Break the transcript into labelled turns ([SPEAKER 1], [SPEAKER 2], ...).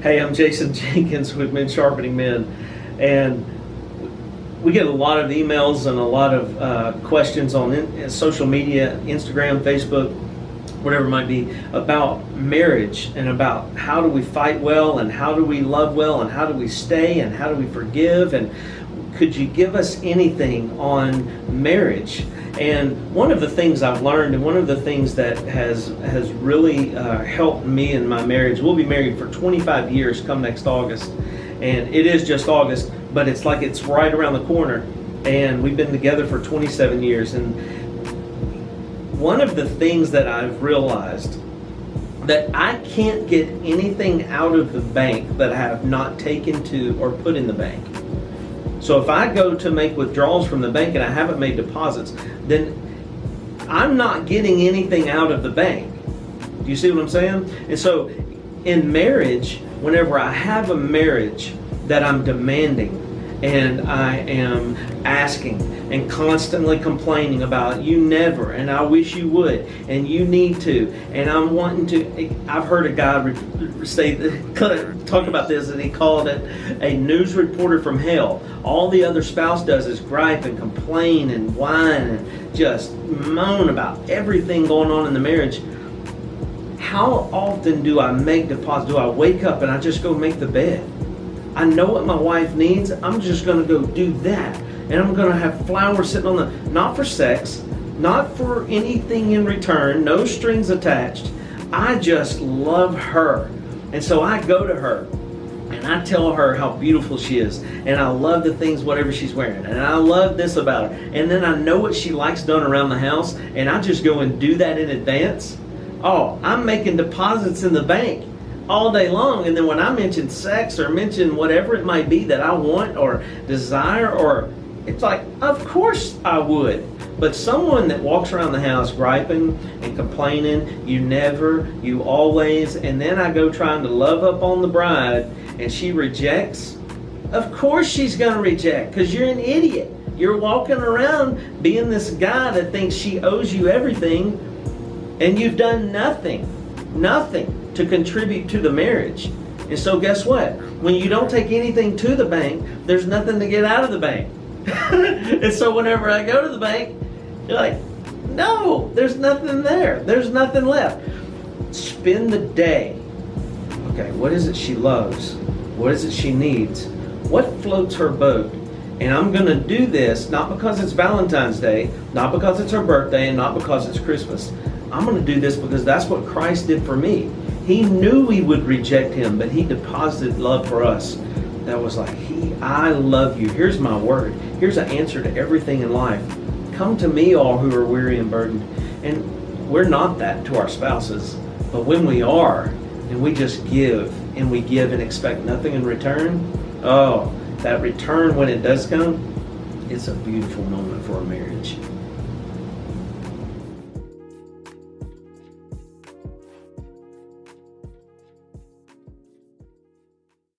[SPEAKER 1] Hey, I'm Jason Jenkins with Men Sharpening Men, and we get a lot of emails and a lot of questions on social media, Instagram, Facebook, whatever it might be, about marriage and about how do we fight well and how do we love well and how do we stay and how do we forgive, and could you give us anything on marriage? And one of the things I've learned, and one of the things that has really helped me in my marriage, we'll be married for 25 years come next August, and it is just August, but it's like it's right around the corner, and we've been together for 27 years. And one of the things that I've realized, that I can't get anything out of the bank that I have not taken to or put in the bank. So if I go to make withdrawals from the bank and I haven't made deposits, then I'm not getting anything out of the bank. Do you see what I'm saying? And so in marriage, whenever I have a marriage that I'm demanding and I am asking and constantly complaining about, you never, and I wish you would, and you need to, and I'm wanting to. I've heard a guy talk about this, and he called it a news reporter from hell. All the other spouse does is gripe and complain and whine and just moan about everything going on in the marriage. How often do I make deposits? Do I wake up and I just go make the bed? I know what my wife needs. I'm just going to go do that. And I'm going to have flowers sitting on the, not for sex, not for anything in return, no strings attached. I just love her. And so I go to her and I tell her how beautiful she is. And I love the things, whatever she's wearing. And I love this about her. And then I know what she likes done around the house. And I just go and do that in advance. Oh, I'm making deposits in the bank all day long. And then when I mention sex or mention whatever it might be that I want or desire, or it's like, of course I would. But someone that walks around the house griping and complaining, you never, you always, and then I go trying to love up on the bride and she rejects, of course she's going to reject, because you're an idiot. You're walking around being this guy that thinks she owes you everything, and you've done nothing to contribute to the marriage. And so guess what? When you don't take anything to the bank, there's nothing to get out of the bank. And so whenever I go to the bank, you're like, no, there's nothing there. There's nothing left. Spend the day. Okay, what is it she loves? What is it she needs? What floats her boat? And I'm going to do this not because it's Valentine's Day, not because it's her birthday, and not because it's Christmas. I'm going to do this because that's what Christ did for me. He knew we would reject him, but he deposited love for us. That was like, I love you. Here's my word. Here's an answer to everything in life. Come to me, all who are weary and burdened. And we're not that to our spouses. But when we are, and we just give, and we give and expect nothing in return, oh, that return, when it does come, it's a beautiful moment for a marriage.